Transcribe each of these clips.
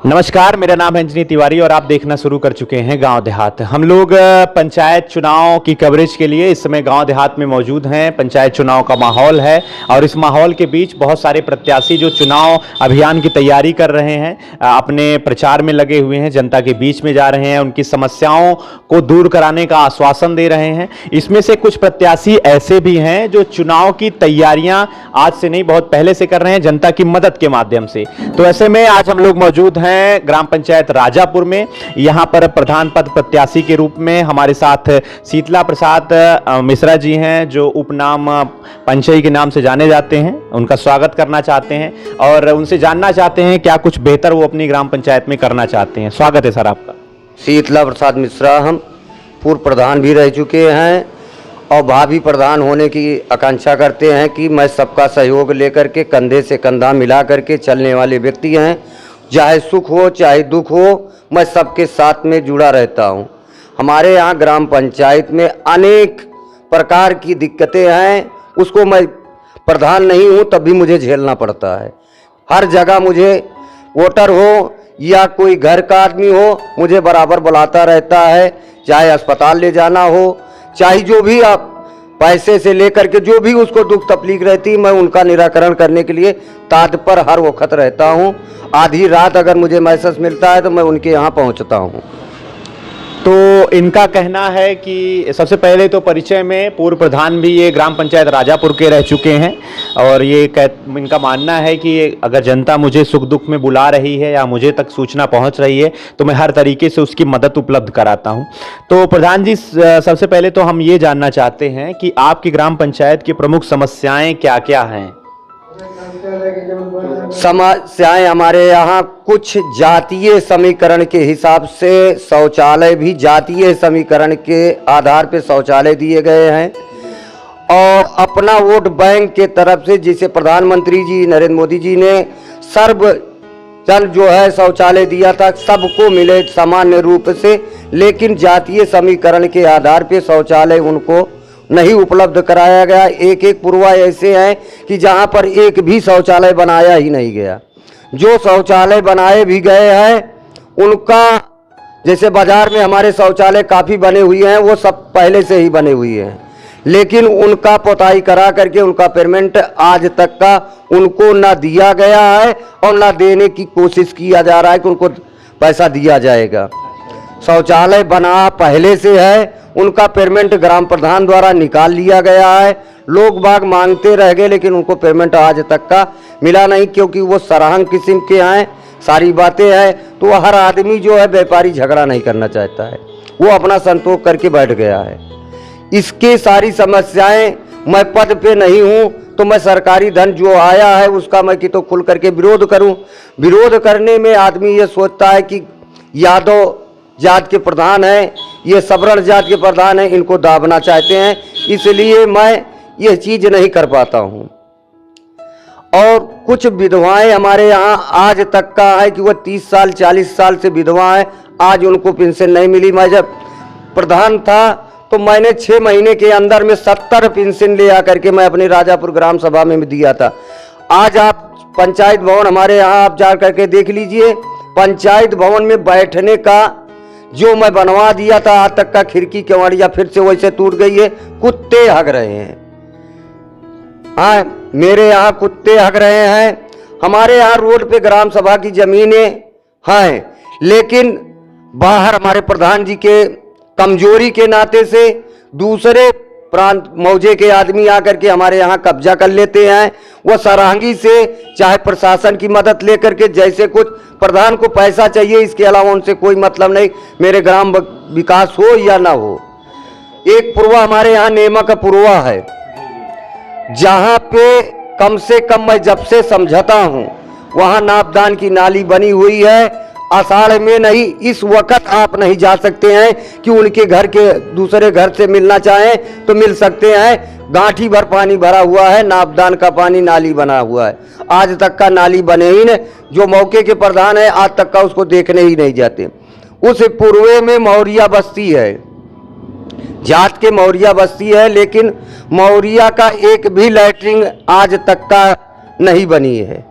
नमस्कार, मेरा नाम है अंजनी तिवारी और आप देखना शुरू कर चुके हैं गांव देहात। हम लोग पंचायत चुनाव की कवरेज के लिए इस समय गांव देहात में मौजूद हैं। पंचायत चुनाव का माहौल है और इस माहौल के बीच बहुत सारे प्रत्याशी जो चुनाव अभियान की तैयारी कर रहे हैं, अपने प्रचार में लगे हुए हैं, जनता के बीच में जा रहे हैं, उनकी समस्याओं को दूर कराने का आश्वासन दे रहे हैं। इसमें से कुछ प्रत्याशी ऐसे भी हैं जो चुनाव की तैयारियां आज से नहीं, बहुत पहले से कर रहे हैं, जनता की मदद के माध्यम से। तो ऐसे में आज हम लोग मौजूद हैं ग्राम पंचायत राजापुर में। यहां पर प्रधान पद प्रत्याशी के रूप में हमारे साथ शीतला प्रसाद मिश्रा जी हैं, जो उपनाम पंचई के नाम से जाने जाते हैं। उनका स्वागत करना चाहते हैं और उनसे जानना चाहते हैं क्या कुछ बेहतर वो अपनी ग्राम पंचायत में करना चाहते हैं। स्वागत है सर आपका। शीतला प्रसाद मिश्रा, हम पूर्व प्रधान भी रह चुके हैं और भावी प्रधान होने की आकांक्षा करते हैं कि मैं सबका सहयोग लेकर के कंधे से कंधा मिला करके चलने वाले व्यक्ति हैं। चाहे सुख हो चाहे दुख हो, मैं सबके साथ में जुड़ा रहता हूं। हमारे यहाँ ग्राम पंचायत में अनेक प्रकार की दिक्कतें हैं, उसको मैं प्रधान नहीं हूं तब भी मुझे झेलना पड़ता है। हर जगह मुझे वोटर हो या कोई घर का आदमी हो, मुझे बराबर बुलाता रहता है। चाहे अस्पताल ले जाना हो, चाहे जो भी आप पैसे से लेकर के जो भी उसको दुख तकलीफ रहती, मैं उनका निराकरण करने के लिए तत्पर हर वक्त रहता हूं। आधी रात अगर मुझे मैसेज मिलता है तो मैं उनके यहाँ पहुंचता हूं। तो इनका कहना है कि सबसे पहले तो परिचय में पूर्व प्रधान भी ये ग्राम पंचायत राजापुर के रह चुके हैं और ये इनका मानना है कि अगर जनता मुझे सुख दुख में बुला रही है या मुझे तक सूचना पहुंच रही है तो मैं हर तरीके से उसकी मदद उपलब्ध कराता हूं। तो प्रधान जी, सबसे पहले तो हम ये जानना चाहते हैं कि आपकी ग्राम पंचायत की प्रमुख समस्याएं क्या क्या हैं। समस्याएं हमारे यहाँ कुछ जातीय समीकरण के हिसाब से शौचालय भी जातीय समीकरण के आधार पर शौचालय दिए गए हैं और अपना वोट बैंक के तरफ से, जिसे प्रधानमंत्री जी नरेंद्र मोदी जी ने सर्व जन जो है शौचालय दिया था, सबको मिले सामान्य रूप से, लेकिन जातीय समीकरण के आधार पर शौचालय उनको नहीं उपलब्ध कराया गया। एक एक पुरवा ऐसे हैं कि जहां पर एक भी शौचालय बनाया ही नहीं गया। जो शौचालय बनाए भी गए हैं उनका, जैसे बाजार में हमारे शौचालय काफ़ी बने हुए हैं, वो सब पहले से ही बने हुए हैं, लेकिन उनका पोताई करा करके उनका पेमेंट आज तक का उनको ना दिया गया है और ना देने की कोशिश किया जा रहा है कि उनको पैसा दिया जाएगा। शौचालय बना पहले से है, उनका पेमेंट ग्राम प्रधान द्वारा निकाल लिया गया है। लोग बाग मांगते रह गए लेकिन उनको पेमेंट आज तक का मिला नहीं, क्योंकि वो सराहन किस्म के हैं, सारी बातें हैं। तो हर आदमी जो है व्यापारी झगड़ा नहीं करना चाहता है, वो अपना संतोष करके बैठ गया है। इसके सारी समस्याएं, मैं पद पे नहीं हूँ तो मैं सरकारी धन जो आया है उसका मैं कि तो खुल करके विरोध करूँ। विरोध करने में आदमी ये सोचता है कि यादव जात के प्रधान है, ये सबरण जात के प्रधान है, इनको दाबना चाहते हैं, इसलिए मैं ये चीज़ नहीं कर पाता हूँ। और कुछ विधवाएं हमारे यहाँ आज तक का है कि वो 30 साल 40 साल से विधवा है, आज उनको पेंशन नहीं मिली। मैं जब प्रधान था तो मैंने 6 महीने के अंदर में 70 पेंशन ले आकर के मैं अपनी राजापुर ग्राम सभा में दिया था। आज आप पंचायत भवन हमारे यहाँ आप जा करके देख लीजिए, पंचायत भवन में बैठने का जो मैं बनवा दिया था, आज तक का खिड़की केवाड़िया फिर से वैसे टूट गई है, कुत्ते हग रहे हैं। हाँ, मेरे यहाँ कुत्ते हग रहे हैं। हमारे यहाँ रोड पे ग्राम सभा की जमीनें हैं, लेकिन बाहर हमारे प्रधान जी के कमजोरी के नाते से दूसरे प्रांत मौजे के आदमी आकर के हमारे यहाँ कब्जा कर लेते हैं। वो सराहगी से चाहे प्रशासन की मदद लेकर के, जैसे कुछ प्रधान को पैसा चाहिए, इसके अलावा उनसे कोई मतलब नहीं, मेरे ग्राम विकास हो या ना हो। एक पुरवा हमारे यहाँ नेमा का पुरवा है, जहाँ पे कम से कम मैं जब से समझता हूँ वहाँ नापदान की नाली बनी हुई है। आषाढ़ में नहीं, इस वक्त आप नहीं जा सकते हैं कि उनके घर के दूसरे घर से मिलना चाहें तो मिल सकते हैं। गांठी भर पानी भरा हुआ है, नापदान का पानी नाली बना हुआ है, आज तक का नाली बने ही नहीं। जो मौके के प्रधान है आज तक का उसको देखने ही नहीं जाते। उस पूर्वे में मौर्या बस्ती है, जात के मौर्या बस्ती है, लेकिन मौर्या का एक भी लैट्रिन आज तक का नहीं बनी है।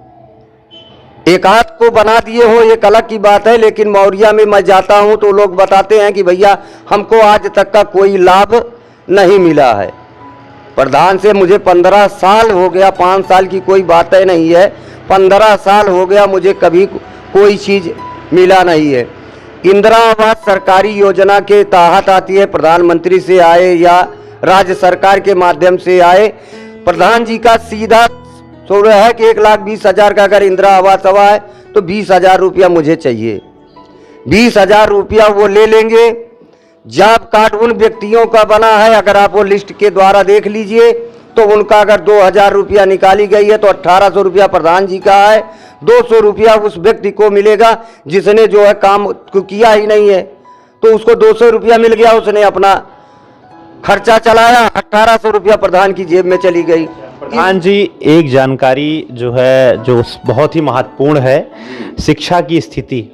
एक आध को बना दिए हो एक अलग की बात है, लेकिन मौरिया में मैं जाता हूं तो लोग बताते हैं कि भैया हमको आज तक का कोई लाभ नहीं मिला है। प्रधान से मुझे 15 साल हो गया, 5 साल की कोई बात नहीं है, 15 साल हो गया मुझे कभी कोई चीज़ मिला नहीं है। इंदिरा आवास सरकारी योजना के तहत आती है, प्रधानमंत्री से आए या राज्य सरकार के माध्यम से आए। प्रधान जी का सीधा सोच है कि 1,20,000 का अगर इंदिरा आवास हुआ है तो 20,000 रुपया मुझे चाहिए। 20,000 रुपया वो ले लेंगे। जॉब कार्ड उन व्यक्तियों का बना है, अगर आप वो लिस्ट के द्वारा देख लीजिए तो उनका अगर 2,000 रुपया निकाली गई है तो 1,800 रुपया प्रधान जी का है, 200 रुपया उस व्यक्ति को मिलेगा जिसने जो है काम किया ही नहीं है, तो उसको 200 रुपया मिल गया, उसने अपना खर्चा चलाया, 1,800 रुपया प्रधान की जेब में चली गई। प्रधान जी, एक जानकारी जो है जो बहुत ही महत्वपूर्ण है, शिक्षा की स्थिति।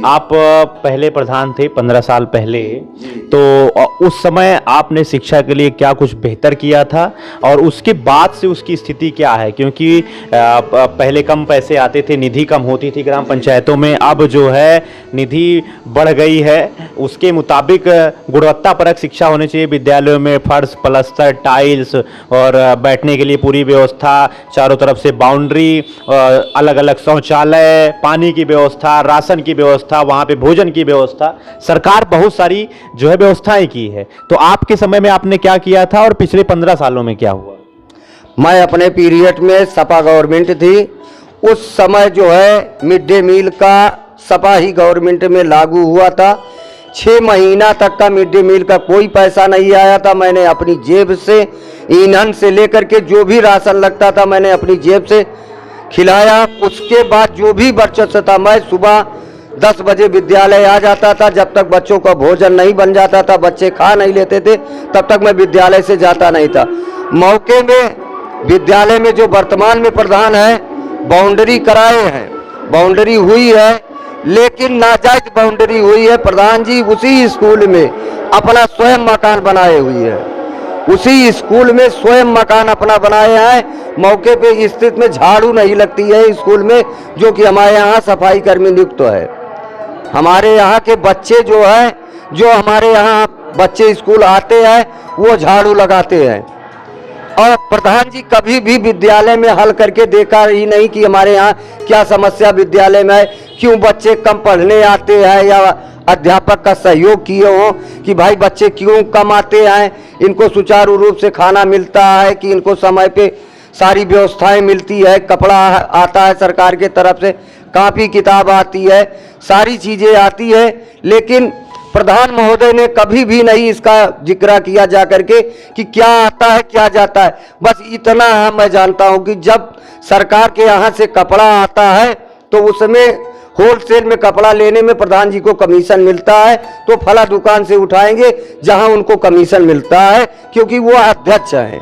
आप पहले प्रधान थे 15 साल पहले, तो उस समय आपने शिक्षा के लिए क्या कुछ बेहतर किया था और उसके बाद से उसकी स्थिति क्या है? क्योंकि पहले कम पैसे आते थे, निधि कम होती थी ग्राम पंचायतों में, अब जो है निधि बढ़ गई है, उसके मुताबिक गुणवत्तापरक शिक्षा होनी चाहिए। विद्यालयों में फर्श, प्लास्टर, टाइल्स और बैठने के लिए पूरी व्यवस्था, चारों तरफ से बाउंड्री, अलग अलग शौचालय, पानी की व्यवस्था, राशन की व्यवस्था, वहां पे भोजन की व्यवस्था, सरकार बहुत सारी जो है व्यवस्थाएं की है। तो आपके समय में आपने क्या किया था और पिछले 15 सालों में क्या हुआ? मैं अपने पीरियड में सपा गवर्नमेंट थी, उस समय जो है मिड डे मील का सपा ही गवर्नमेंट में लागू हुआ था। 6 महीना तक का मिड डे मील का कोई पैसा नहीं आया था। मैंने अपनी जेब से ईंधन से लेकर के जो भी राशन लगता था मैंने अपनी जेब से खिलाया। उसके बाद जो भी बचत था, मैं सुबह 10 बजे विद्यालय आ जाता था। जब तक बच्चों का भोजन नहीं बन जाता था, बच्चे खा नहीं लेते थे, तब तक मैं विद्यालय से जाता नहीं था। मौके में विद्यालय में जो वर्तमान में प्रधान है, बाउंड्री कराए हैं, बाउंड्री हुई है, लेकिन नाजायज बाउंड्री हुई है। प्रधान जी उसी स्कूल में अपना स्वयं मकान बनाए हुई है, उसी स्कूल में स्वयं मकान अपना बनाए हैं। मौके पे स्थित में झाड़ू नहीं लगती है स्कूल में, जो कि हमारे यहाँ सफाई कर्मी नियुक्त है। हमारे यहाँ के बच्चे जो है, जो हमारे यहाँ बच्चे स्कूल आते हैं, वो झाड़ू लगाते हैं। और प्रधान जी कभी भी विद्यालय में हल करके देखा ही नहीं कि हमारे यहाँ क्या समस्या विद्यालय में है, क्यों बच्चे कम पढ़ने आते हैं, या अध्यापक का सहयोग किए हो कि भाई बच्चे क्यों कम आते हैं, इनको सुचारू रूप से खाना मिलता है, कि इनको समय पे सारी व्यवस्थाएं मिलती है, कपड़ा आता है सरकार के तरफ से, कापी किताब आती है, सारी चीज़ें आती है। लेकिन प्रधान महोदय ने कभी भी नहीं इसका जिक्र किया जा करके कि क्या आता है क्या जाता है। बस इतना मैं जानता हूं कि जब सरकार के यहाँ से कपड़ा आता है तो उसमें होलसेल में कपड़ा लेने में प्रधान जी को कमीशन मिलता है, तो फला दुकान से उठाएंगे जहां उनको कमीशन मिलता है, क्योंकि वो अध्यक्ष हैं।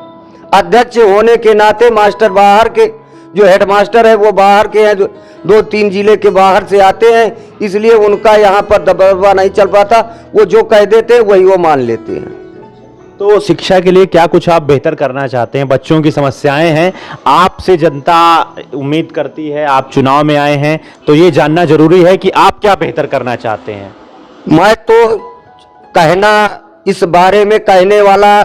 अध्यक्ष होने के नाते मास्टर बाहर के, जो हेडमास्टर है वो बाहर के हैं, जो 2-3 जिले के बाहर से आते हैं, इसलिए उनका यहाँ पर दबदबा नहीं चल पाता। वो जो कह देते हैं वही वो मान लेते हैं। तो शिक्षा के लिए क्या कुछ आप बेहतर करना चाहते हैं? बच्चों की समस्याएं हैं, आपसे जनता उम्मीद करती है, आप चुनाव में आए हैं, तो ये जानना जरूरी है कि आप क्या बेहतर करना चाहते हैं। मैं तो कहना इस बारे में कहने वाला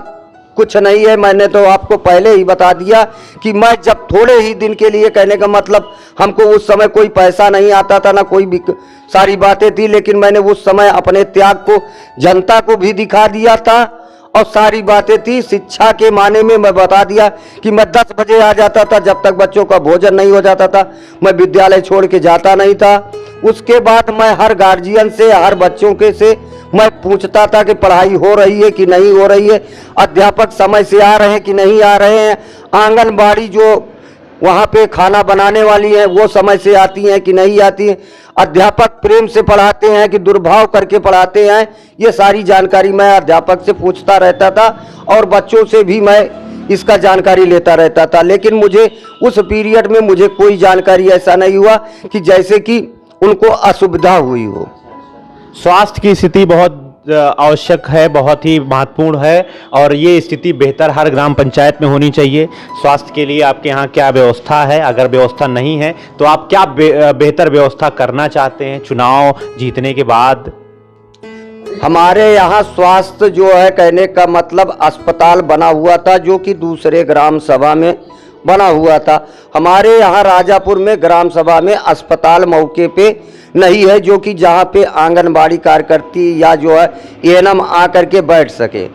कुछ नहीं है। मैंने तो आपको पहले ही बता दिया कि मैं जब थोड़े ही दिन के लिए, कहने का मतलब हमको उस समय कोई पैसा नहीं आता था, ना कोई भी सारी बातें थी, लेकिन मैंने उस समय अपने त्याग को जनता को भी दिखा दिया था और सारी बातें थी। शिक्षा के माने में मैं बता दिया कि मैं 10 बजे आ जाता था, जब तक बच्चों का भोजन नहीं हो जाता था मैं विद्यालय छोड़ के जाता नहीं था। उसके बाद मैं हर गार्जियन से, हर बच्चों के से मैं पूछता था कि पढ़ाई हो रही है कि नहीं हो रही है, अध्यापक समय से आ रहे हैं कि नहीं आ रहे हैं, आंगनबाड़ी जो वहाँ पे खाना बनाने वाली है वो समय से आती हैं कि नहीं आती हैं, अध्यापक प्रेम से पढ़ाते हैं कि दुर्भाव करके पढ़ाते हैं, ये सारी जानकारी मैं अध्यापक से पूछता रहता था और बच्चों से भी मैं इसका जानकारी लेता रहता था। लेकिन मुझे उस पीरियड में मुझे कोई जानकारी ऐसा नहीं हुआ कि जैसे कि उनको असुविधा हुई हो। स्वास्थ्य की स्थिति बहुत आवश्यक है, बहुत ही महत्वपूर्ण है और ये स्थिति बेहतर हर ग्राम पंचायत में होनी चाहिए। स्वास्थ्य के लिए आपके यहाँ क्या व्यवस्था है? अगर व्यवस्था नहीं है तो आप क्या बेहतर व्यवस्था करना चाहते हैं चुनाव जीतने के बाद? हमारे यहाँ स्वास्थ्य जो है, कहने का मतलब अस्पताल बना हुआ था जो कि दूसरे ग्राम सभा में बना हुआ था। हमारे यहाँ राजापुर में ग्राम सभा में अस्पताल मौके पे नहीं है, जो कि जहाँ पे आंगनबाड़ी कार्यकर्ती या जो है एएनएम आकर के बैठ सके।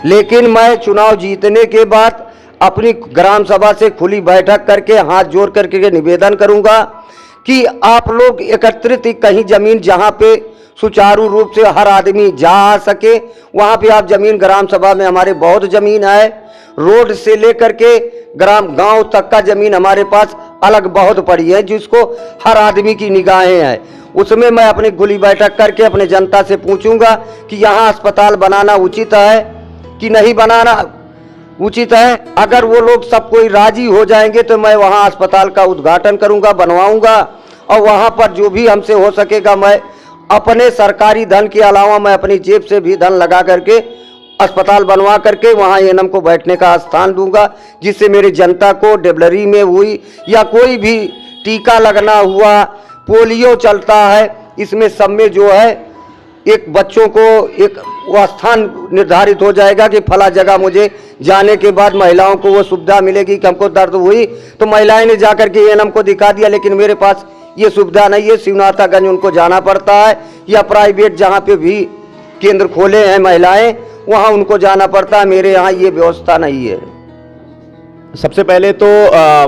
लेकिन मैं चुनाव जीतने के बाद अपनी ग्राम सभा से खुली बैठक करके हाथ जोड़ करके निवेदन करूँगा कि आप लोग एकत्रित कहीं जमीन जहाँ पे सुचारू रूप से हर आदमी जा आ सके, वहाँ पे आप जमीन, ग्राम सभा में हमारे बहुत जमीन है, रोड से लेकर के गांव तक का जमीन हमारे पास अलग बहुत पड़ी है, जिसको हर आदमी की निगाहें हैं। उसमें मैं अपनी खुली बैठक करके अपने जनता से पूछूंगा कि यहाँ अस्पताल बनाना उचित है कि नहीं बनाना उचित है। अगर वो लोग सब कोई राजी हो जाएंगे तो मैं वहाँ अस्पताल का उद्घाटन करूंगा, बनवाऊंगा, और वहाँ पर जो भी हमसे हो सकेगा मैं अपने सरकारी धन के अलावा मैं अपनी जेब से भी धन लगा करके अस्पताल बनवा करके वहाँ एएनएम को बैठने का स्थान दूंगा, जिससे मेरी जनता को डिलीवरी में हुई या कोई भी टीका लगना हुआ, पोलियो चलता है, इसमें सब में जो है एक बच्चों को एक वो स्थान निर्धारित हो जाएगा कि फला जगह मुझे जाने के बाद महिलाओं को वो सुविधा मिलेगी कि हमको दर्द हुई तो महिलाएं ने जाकर के एएनएम को दिखा दिया। लेकिन मेरे पास ये सुविधा नहीं है, शिवनाथागंज उनको जाना पड़ता है, या प्राइवेट जहाँ पे भी केंद्र खोले हैं महिलाएं वहाँ उनको जाना पड़ता है। मेरे यहाँ ये व्यवस्था नहीं है। सबसे पहले तो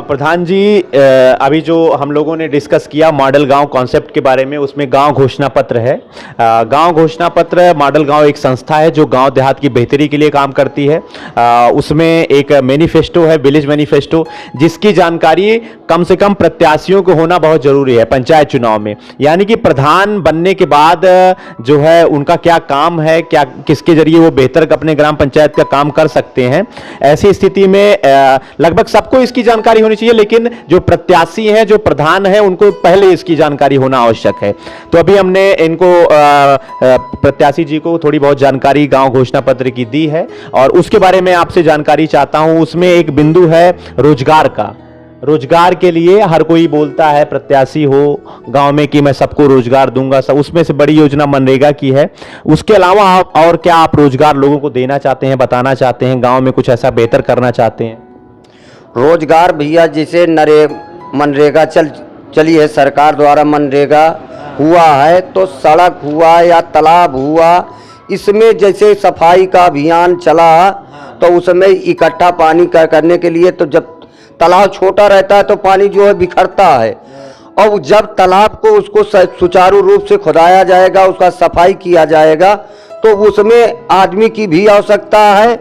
प्रधान जी, अभी जो हम लोगों ने डिस्कस किया मॉडल गांव कॉन्सेप्ट के बारे में, उसमें गांव घोषणा पत्र है। गांव घोषणा पत्र, मॉडल गांव एक संस्था है जो गांव देहात की बेहतरी के लिए काम करती है। उसमें एक मैनिफेस्टो है, विलेज मैनिफेस्टो, जिसकी जानकारी कम से कम प्रत्याशियों को होना बहुत जरूरी है पंचायत चुनाव में। यानी कि प्रधान बनने के बाद जो है उनका क्या काम है, क्या किसके जरिए वो बेहतर अपने ग्राम पंचायत का काम कर सकते हैं। ऐसी स्थिति में लगभग सबको इसकी जानकारी होनी चाहिए, लेकिन जो प्रत्याशी हैं, जो प्रधान हैं, उनको पहले इसकी जानकारी होना आवश्यक है। तो अभी हमने इनको प्रत्याशी जी को थोड़ी बहुत जानकारी गांव घोषणा पत्र की दी है और उसके बारे में आपसे जानकारी चाहता हूं। उसमें एक बिंदु है रोजगार का। रोजगार के लिए हर कोई बोलता है, प्रत्याशी हो गांव में, कि मैं सबको रोजगार दूंगा। सब उसमें से बड़ी योजना मनरेगा की है। उसके अलावा आप और क्या आप रोजगार लोगों को देना चाहते हैं, बताना चाहते हैं, गांव में कुछ ऐसा बेहतर करना चाहते हैं? रोजगार भैया, जैसे मनरेगा चली है, सरकार द्वारा मनरेगा हुआ है, तो सड़क हुआ या तालाब हुआ, इसमें जैसे सफाई का अभियान चला तो उसमें इकट्ठा पानी करने के लिए, तो जब तालाब छोटा रहता है तो पानी जो है बिखरता है, और जब तालाब को उसको सुचारू रूप से खुदाया जाएगा, उसका सफाई किया जाएगा, तो उसमें आदमी की भी आवश्यकता है।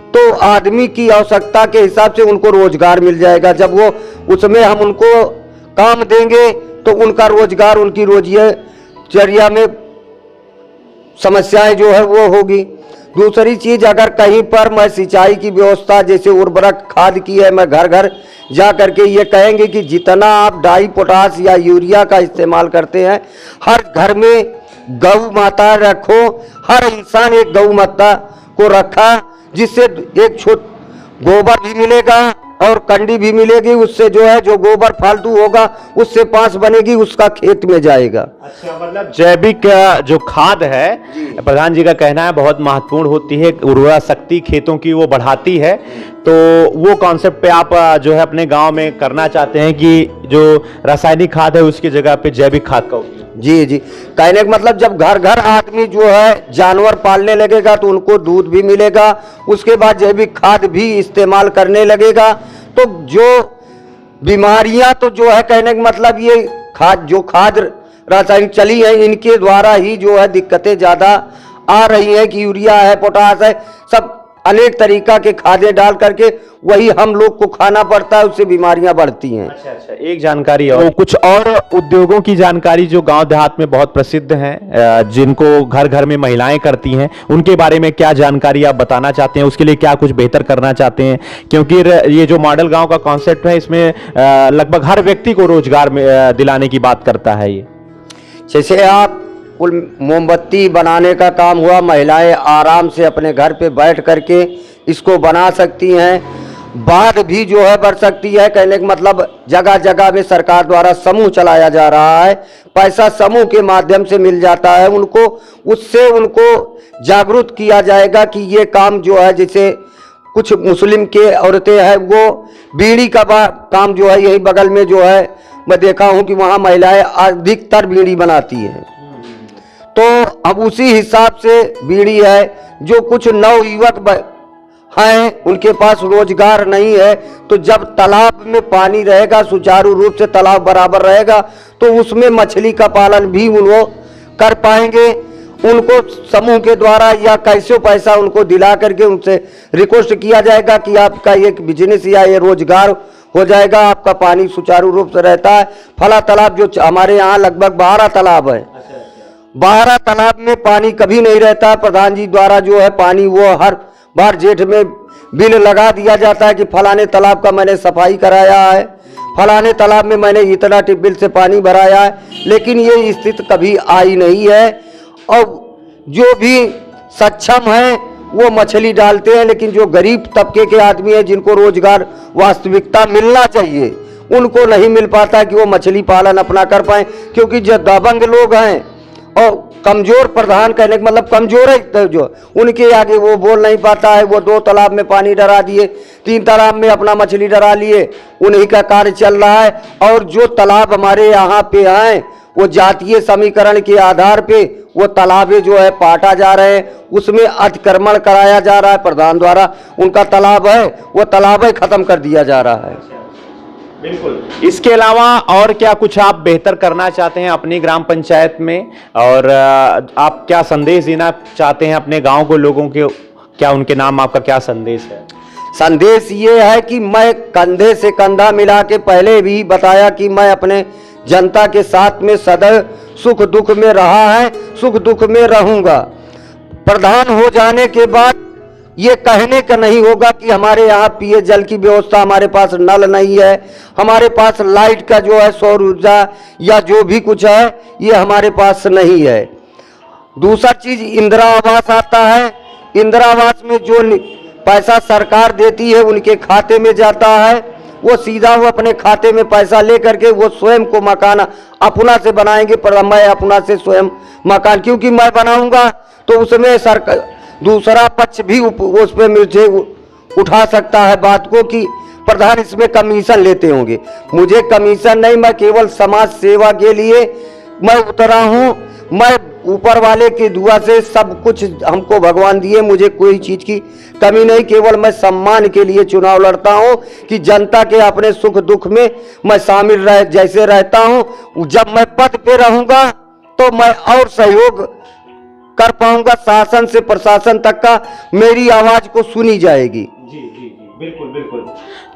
तो आदमी की आवश्यकता के हिसाब से उनको रोजगार मिल जाएगा। जब वो उसमें हम उनको काम देंगे तो उनका रोजगार, उनकी रोजगारिया में समस्याएं जो है वो होगी। दूसरी चीज, अगर कहीं पर मैं सिंचाई की व्यवस्था जैसे उर्वरक खाद की है, मैं घर घर जा करके ये कहेंगे कि जितना आप डाई, पोटास या यूरिया का इस्तेमाल करते हैं, हर घर में गौ माता रखो, हर इंसान एक गौ माता को रखा, जिससे एक गोबर भी मिलेगा और कंडी भी मिलेगी। उससे जो है जो गोबर फालतू होगा उससे पांस बनेगी, उसका खेत में जाएगा। अच्छा, मतलब जैविक जो खाद है, प्रधान जी का कहना है बहुत महत्वपूर्ण होती है, उर्वरा शक्ति खेतों की वो बढ़ाती है। तो वो कॉन्सेप्ट पे आप जो है अपने गांव में करना चाहते हैं कि जो रासायनिक खाद है उसकी जगह पे जैविक खाद का उपयोग। जी जी, कहने का मतलब जब घर घर आदमी जो है जानवर पालने लगेगा तो उनको दूध भी मिलेगा, उसके बाद जैविक खाद भी इस्तेमाल करने लगेगा, तो जो बीमारियां तो जो है, कहने का मतलब ये खाद रासायनिक चली है, इनके द्वारा ही जो है दिक्कतें ज़्यादा आ रही हैं कि यूरिया है, पोटास है, सब अनेक तरीका के खादें डाल करके वही हम लोग को खाना पड़ता है, उससे बीमारियां बढ़ती हैं। अच्छा, एक जानकारी और, तो कुछ और उद्योगों की जानकारी जो गांव देहात में बहुत प्रसिद्ध हैं, जिनको घर घर में महिलाएं करती हैं, उनके बारे में क्या जानकारी आप बताना चाहते हैं? उसके लिए क्या कुछ बेहतर करना चाहते हैं? क्योंकि ये जो मॉडल गाँव का कॉन्सेप्ट है, इसमें लगभग हर व्यक्ति को रोजगार दिलाने की बात करता है। ये जैसे आप कुल मोमबत्ती बनाने का काम हुआ, महिलाएं आराम से अपने घर पे बैठ करके इसको बना सकती हैं। बाद भी जो है बढ़ सकती है। कहने का मतलब जगह जगह में सरकार द्वारा समूह चलाया जा रहा है, पैसा समूह के माध्यम से मिल जाता है उनको, उससे उनको जागरूक किया जाएगा कि ये काम जो है, जैसे कुछ मुस्लिम के औरतें हैं वो बीड़ी का काम जो है यही बगल में जो है मैं देखा हूँ कि वहाँ महिलाएं अधिकतर बीड़ी बनाती हैं। तो अब उसी हिसाब से बीड़ी है, जो कुछ नवयुवक हैं उनके पास रोजगार नहीं है, तो जब तालाब में पानी रहेगा, सुचारू रूप से तालाब बराबर रहेगा, तो उसमें मछली का पालन भी वो कर पाएंगे। उनको समूह के द्वारा या कैसे पैसा उनको दिला करके उनसे रिक्वेस्ट किया जाएगा कि आपका एक बिजनेस या ये रोजगार हो जाएगा, आपका पानी सुचारू रूप से रहता है। फला तालाब जो हमारे यहाँ लगभग 12 तालाब है, 12 तालाब में पानी कभी नहीं रहता। प्रधान जी द्वारा जो है पानी वो हर बार जेठ में बिल लगा दिया जाता है कि फलाने तालाब का मैंने सफाई कराया है, फलाने तालाब में मैंने इतना टिब्बिल से पानी भराया है, लेकिन ये स्थिति कभी आई नहीं है। और जो भी सक्षम हैं वो मछली डालते हैं, लेकिन जो गरीब तबके के आदमी हैं जिनको रोजगार वास्तविकता मिलना चाहिए, उनको नहीं मिल पाता कि वो मछली पालन अपना कर पाए, क्योंकि जो दबंग लोग हैं और कमजोर प्रधान, कहने का मतलब कमजोर है, जो उनके आगे वो बोल नहीं पाता है। वो 2 तालाब में पानी डरा दिए, 3 तालाब में अपना मछली डरा लिए, उन्हीं का कार्य चल रहा है। और जो तालाब हमारे यहाँ पे हैं वो जातीय समीकरण के आधार पे वो तालाबे जो है पाटा जा रहे हैं, उसमें अतिक्रमण कराया जा रहा है। प्रधान द्वारा उनका तालाब है वो तालाब खत्म कर दिया जा रहा है। बिल्कुल। इसके अलावा और क्या कुछ आप बेहतर करना चाहते हैं अपनी ग्राम पंचायत में, और आप क्या संदेश देना चाहते हैं अपने गांव को, लोगों के, क्या उनके नाम आपका क्या संदेश है? संदेश ये है कि मैं कंधे से कंधा मिला के पहले भी बताया कि मैं अपने जनता के साथ में सदैव सुख दुख में रहा है, सुख दुख में रहूंगा। प्रधान हो जाने के बाद ये कहने का नहीं होगा कि हमारे यहाँ पिए जल की व्यवस्था, हमारे पास नल नहीं है, हमारे पास लाइट का जो है सौर ऊर्जा या जो भी कुछ है ये हमारे पास नहीं है। दूसरा चीज इंदिरा आवास आता है, इंदिरा आवास में जो पैसा सरकार देती है उनके खाते में जाता है, वो सीधा वो अपने खाते में पैसा ले करके वो स्वयं को मकान अपना से बनाएंगे। पर मैं अपना से स्वयं मकान क्योंकि मैं बनाऊंगा तो उसमें सरकार दूसरा पक्ष भी उस पर मुझे उठा सकता है बात को कि प्रधान इसमें कमीशन लेते होंगे। मुझे कमीशन नहीं, मैं केवल समाज सेवा के लिए मैं उतरा हूँ। मैं ऊपर वाले की दुआ से सब कुछ हमको भगवान दिए, मुझे कोई चीज की कमी नहीं, केवल मैं सम्मान के लिए चुनाव लड़ता हूँ कि जनता के अपने सुख दुख में मैं शामिल रह जैसे रहता हूँ। जब मैं पद पे रहूंगा तो मैं और सहयोग कर पाऊंगा, शासन से प्रशासन तक का मेरी आवाज को सुनी जाएगी। जी जी जी, बिल्कुल बिल्कुल।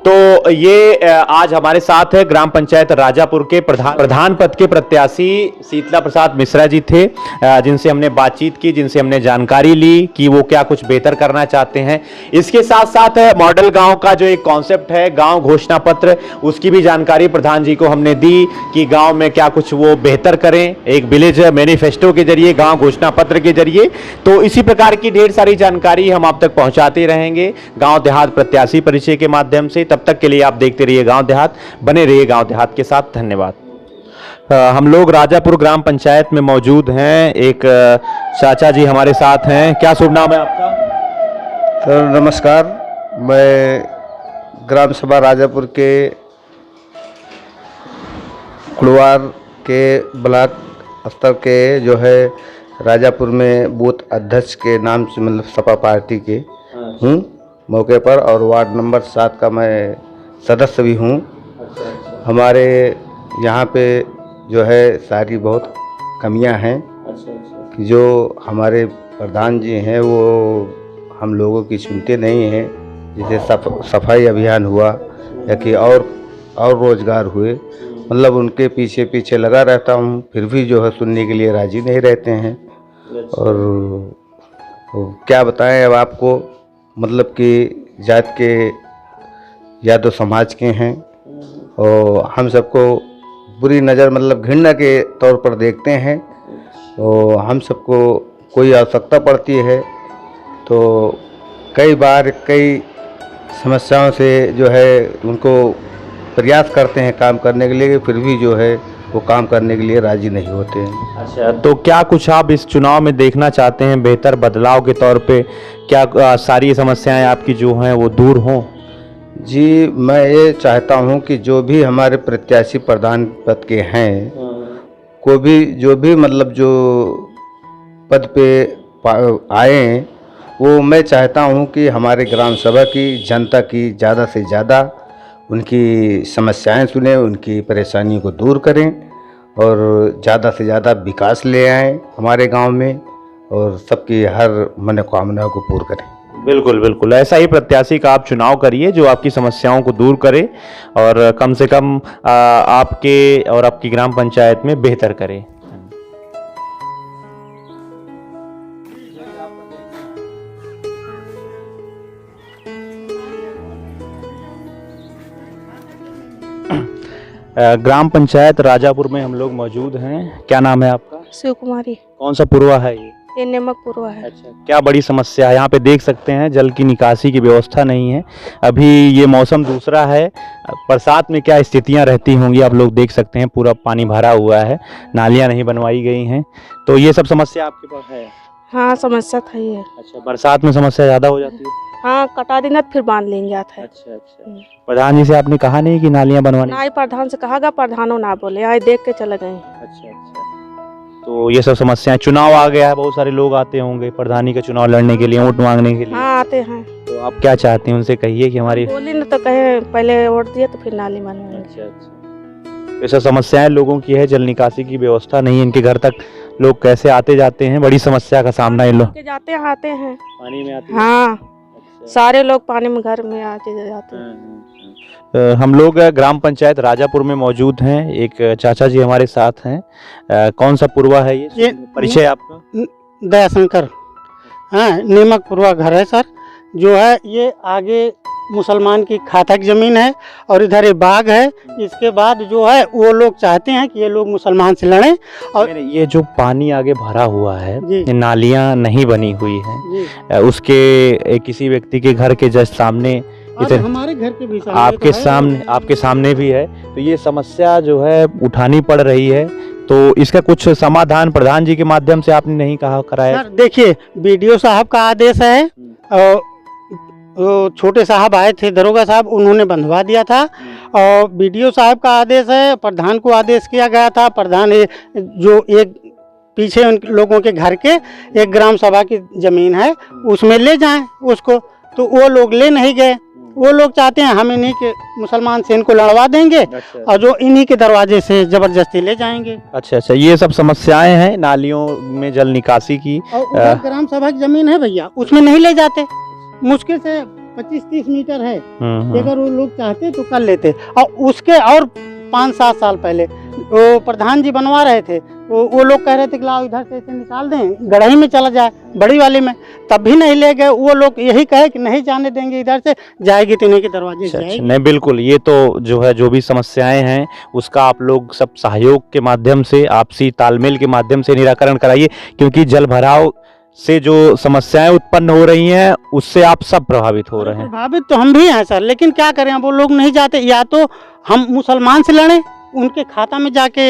तो ये आज हमारे साथ है ग्राम पंचायत राजापुर के प्रधान पद के प्रत्याशी शीतला प्रसाद मिश्रा जी थे, जिनसे हमने बातचीत की, जिनसे हमने जानकारी ली कि वो क्या कुछ बेहतर करना चाहते हैं। इसके साथ साथ मॉडल गांव का जो एक कॉन्सेप्ट है गांव घोषणा पत्र, उसकी भी जानकारी प्रधान जी को हमने दी कि गांव में क्या कुछ वो बेहतर करें, एक विलेज मैनिफेस्टो के जरिए, गांव घोषणा पत्र के जरिए। तो इसी प्रकार की ढेर सारी जानकारी हम आप तक पहुंचाते रहेंगे गांव देहात प्रत्याशी परिचय के माध्यम से। तब तक के लिए आप देखते रहिए गांव देहात, बने रहिए गांव देहात के साथ। धन्यवाद। हम लोग राजापुर ग्राम पंचायत में मौजूद हैं, एक चाचा जी हमारे साथ हैं। क्या शुभ नाम है आपका? सर नमस्कार, मैं ग्राम सभा राजापुर के कुड़वार के ब्लॉक स्तर के जो है राजापुर में बूथ अध्यक्ष के नाम से, मतलब सपा पार्टी के हूँ मौके पर, और वार्ड नंबर 7 का मैं सदस्य भी हूँ। हमारे यहाँ पे जो है सारी बहुत कमियां हैं कि जो हमारे प्रधान जी हैं वो हम लोगों की सुनते नहीं हैं। जैसे सफाई अभियान हुआ या कि और रोजगार हुए, मतलब उनके पीछे पीछे लगा रहता हूँ, फिर भी जो है सुनने के लिए राजी नहीं रहते हैं। और क्या बताएं अब आपको, मतलब कि जात के यादव समाज के हैं और हम सबको बुरी नज़र, मतलब घृणा के तौर पर देखते हैं। तो हम सबको कोई आवश्यकता पड़ती है तो कई बार कई समस्याओं से जो है उनको प्रयास करते हैं काम करने के लिए, फिर भी जो है वो काम करने के लिए राजी नहीं होते हैं। अच्छा, तो क्या कुछ आप इस चुनाव में देखना चाहते हैं बेहतर बदलाव के तौर पे? क्या सारी समस्याएं आपकी जो हैं वो दूर हों? जी, मैं ये चाहता हूँ कि जो भी हमारे प्रत्याशी प्रधान पद के हैं, को भी जो भी मतलब जो पद पे आए, वो मैं चाहता हूँ कि हमारे ग्राम सभा की जनता की ज़्यादा से ज़्यादा उनकी समस्याएं सुने, उनकी परेशानियों को दूर करें और ज़्यादा से ज़्यादा विकास ले आएँ हमारे गांव में और सबकी हर मनोकामनाओं को पूर्ण करें। बिल्कुल बिल्कुल, ऐसा ही प्रत्याशी का आप चुनाव करिए जो आपकी समस्याओं को दूर करे और कम से कम आपके और आपकी ग्राम पंचायत में बेहतर करे। ग्राम पंचायत राजापुर में हम लोग मौजूद हैं। क्या नाम है आपका? शिव कुमारी। कौन सा पुरवा है ये? नेमक पुरवा है। अच्छा, क्या बड़ी समस्या है? यहाँ पे देख सकते हैं जल की निकासी की व्यवस्था नहीं है। अभी ये मौसम दूसरा है, बरसात में क्या स्थितियाँ रहती होंगी आप लोग देख सकते हैं। पूरा पानी भरा हुआ है, नालियाँ नहीं बनवाई गई हैं, तो ये सब समस्या आपके पास है? हाँ, समस्या था ये। अच्छा, बरसात में समस्या ज़्यादा हो जाती है? हाँ, कटा देना फिर बांध लेंगे आता है। अच्छा अच्छा, प्रधान जी से आपने कहा नहीं कि नालियाँ बनवानी? ना ही प्रधान से कहा गया, प्रधानों ना बोले, आए देख के चले गए। अच्छा अच्छा, तो ये सब समस्याएं, चुनाव आ गया है, बहुत सारे लोग आते होंगे प्रधानी का चुनाव लड़ने के लिए, वोट मांगने के लिए। हाँ, आते हैं। तो आप क्या चाहते हैं उनसे? कहिए कि हमारी बोली न तो कहे पहले वोट दिए तो फिर नाली बनवाएंगे। अच्छा अच्छा, ये सब समस्याएं लोगों की है, जल निकासी की व्यवस्था नहीं है, इनके घर तक लोग कैसे आते जाते हैं, बड़ी समस्या का सामना इन लोग। जाते हैं, आते हैं पानी में आते हैं। हाँ, सारे लोग पानी में घर में आते जाते हैं। हम लोग ग्राम पंचायत राजापुर में मौजूद हैं। एक चाचा जी हमारे साथ हैं। कौन सा पुरवा है ये परिचय आपका? दयाशंकर। हाँ, नीमक पुरवा घर है सर। जो है ये आगे मुसलमान की खाता की ज़मीन है और इधर ये बाग है। इसके बाद जो है वो लोग चाहते हैं कि ये लोग मुसलमान से लड़ें। और ये जो पानी आगे भरा हुआ है, ये नालियाँ नहीं बनी हुई हैं, उसके किसी व्यक्ति के घर के जस्ट सामने, हमारे घर के भी आपके सामने भी है, तो ये समस्या जो है उठानी पड़ रही है। तो इसका कुछ समाधान प्रधान जी के माध्यम से आपने नहीं कहा कराया? देखिए, बीडीओ साहब का आदेश है और छोटे साहब आए थे, दरोगा साहब, उन्होंने बंधवा दिया था। और बीडीओ साहब का आदेश है, प्रधान को आदेश किया गया था। प्रधान जो एक पीछे उन लोगों के घर के एक ग्राम सभा की ज़मीन है, उसमें ले जाएं उसको, तो वो लोग ले नहीं गए। वो लोग चाहते हैं हम इन्हीं के मुसलमान से इनको लड़वा देंगे और जो इन्हीं के दरवाजे से जबरदस्ती ले जाएंगे। अच्छा अच्छा, ये सब समस्याएं हैं नालियों में जल निकासी की। और ग्राम सभा की ज़मीन है भैया, उसमें नहीं ले जाते। मुश्किल से 25-30 मीटर है, अगर वो लोग चाहते तो कर लेते। और उसके और 5-7 साल पहले वो प्रधान जी बनवा रहे थे, वो लोग कह रहे थे कि लाओ इधर से इसे निकाल दें, गढ़ई में चला जाए, बड़ी वाली में, तब भी नहीं ले गए। वो लोग यही कहे कि नहीं जाने देंगे, इधर से जाएगी तो इन्हीं के दरवाजे से जाएगी। नहीं, बिल्कुल, ये तो जो है जो भी समस्याएं हैं उसका आप लोग सब सहयोग के माध्यम से, आपसी तालमेल के माध्यम से निराकरण कराइए, क्योंकि जल भराव से जो समस्याएं उत्पन्न हो रही हैं उससे आप सब प्रभावित हो रहे हैं। प्रभावित तो हम भी हैं सर, लेकिन क्या करें, वो लोग नहीं जाते। या तो हम मुसलमान से लड़ें, उनके खाता में जाके,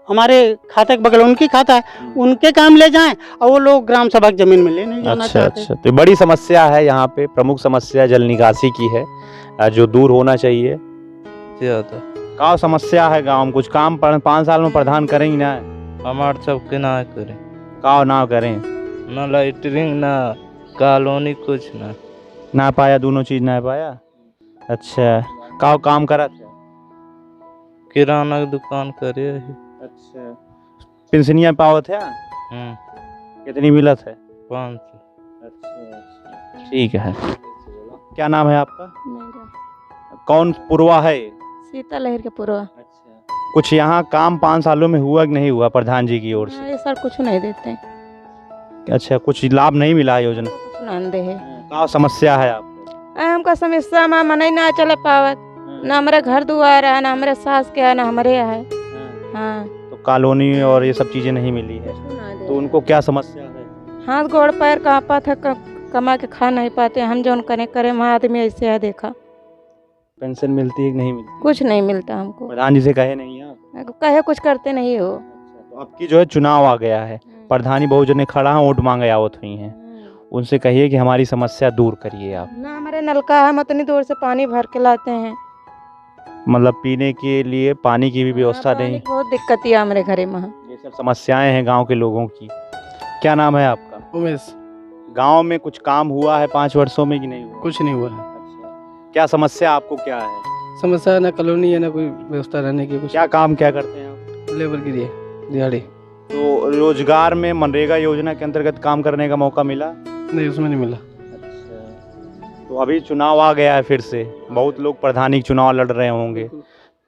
हमारे खाते के बगल उनकी खाता है, उनके काम ले जाएं, और वो लोग ग्राम सभा की जमीन में ले नहीं जाना चाहते। अच्छा, तो बड़ी समस्या है यहाँ पे, प्रमुख समस्या जल निकासी की है, जो दूर होना चाहिए। क्या समस्या है गाँव में? कुछ काम 5 साल में प्रधान करेंगे ना? हमारे सबके ना करें, का ना करें, ना लाइटरिंग ना कॉलोनी, कुछ ना पाया, दोनों चीज ना पाया। अच्छा, का काम करा था? किराना की दुकान करे। अच्छा, पेंशनिया पावत है? कितनी मिलत है? 500। अच्छा, ठीक है। क्या नाम है आपका? मेरा कौन पुरवा है? सीता लहर के पुरवा। अच्छा, कुछ यहाँ काम 5 सालों में हुआ कि नहीं हुआ प्रधान जी की ओर से? ये सर कुछ नहीं देते। अच्छा, कुछ लाभ नहीं मिला योजना? कुछ ना दे है। क्या समस्या है आपको? हमका समस्या में मन ना चले पावत, ना हमारे घर दुआर है, ना हमारे सास के है, ना हमारे है। हाँ, तो कॉलोनी और ये सब चीजें नहीं मिली है, तो उनको क्या समस्या है? हाथ गोड़ पैर कांपा था, कमा के खा नहीं पाते। हम जो करे वहाँ आदमी ऐसे है, देखा पेंशन मिलती है कि नहीं मिलती? कुछ नहीं मिलता हमको। प्रधान जी से कहे नहीं आप? कहे कुछ करते नहीं हो। तो आपकी जो है चुनाव आ गया है, प्रधानी बहुजन खड़ा है, वोट मांगे आवत हुई हैं, उनसे कहिए कि हमारी समस्या दूर करिए आप। ना हमारे नलका है, हम उतनी दूर से पानी भर के लाते हैं। मतलब पीने के लिए पानी की भी व्यवस्था पानी नहीं। की बहुत दिक्कत है हमारे घरे में। ये सब समस्याएं हैं गांव के लोगों की। क्या नाम है आपका? उमेश। गांव में कुछ काम हुआ है 5 वर्षों में कि नहीं हुआ? कुछ नहीं हुआ है। अच्छा, क्या समस्या आपको क्या है? समस्या ना कॉलोनी है ना कोई व्यवस्था रहने की। कुछ क्या काम क्या करते हैं आप? लेबर की दिहाड़ी। तो रोजगार में मनरेगा योजना के अंतर्गत काम करने का मौका मिला? नहीं, उसमें नहीं मिला। तो अभी चुनाव आ गया है फिर से, बहुत लोग प्रधानी चुनाव लड़ रहे होंगे,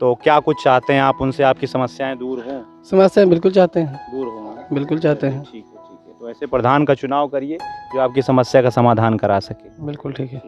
तो क्या कुछ चाहते हैं आप उनसे, आपकी समस्याएं दूर हों? समस्या बिल्कुल चाहते हैं, दूर हों, बिल्कुल चाहते हैं। ठीक है। तो ऐसे प्रधान का चुनाव करिए जो आपकी समस्या का समाधान करा सके। बिल्कुल ठीक है।